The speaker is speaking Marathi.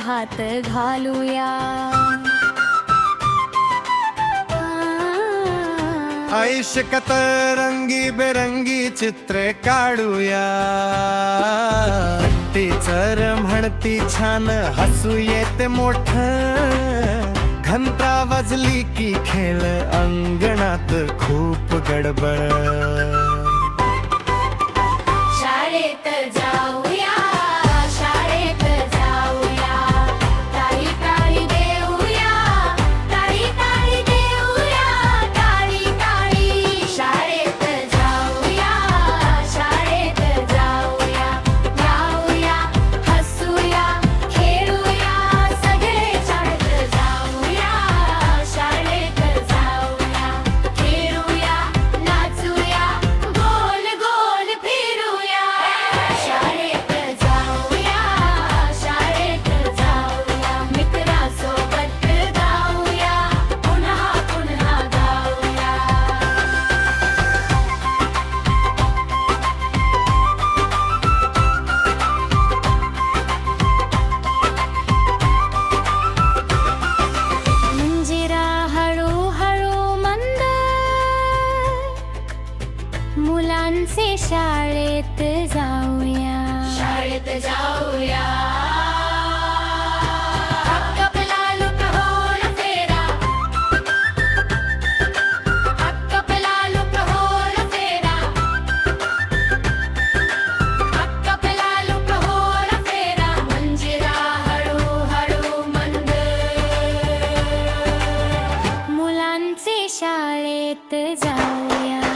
हात घालूया. ऐशकत रंगी बेरंगी चित्रे काढूया. टीचर म्हणती छान हसू येते मोठ. घंटा वाजली की खेळ अंगणात खूप गडबड. शाळेत जाऊया, शाळेत जाऊया, टाळी टाळी देऊया, टाळी टाळी देऊया, टाळी टाळी. शाळेत जाऊया, शाळेत जाऊया, गाऊया, हसूया, खेळूया, सगळे शाळेत जाऊया, शाळेत जाऊया, खेळूया, नाचूया, गोल गोल फिरूया. शाळेत जाऊया, शाळेत जाऊया, मित्रासोबत गाऊया, पुन्हा पुन्हा गाऊया. मंजिरा हळूहळू मंद, मुलांचे शाळेत जाऊया, शाळेत जाऊया. हक्कापला लुटहोर फेरा, हक्कापला लुटहोर फेरा, हक्कापला लुटहोर फेरा. मंजिरा हळूहळू मंद, मुलांचे शाळेत जाऊया.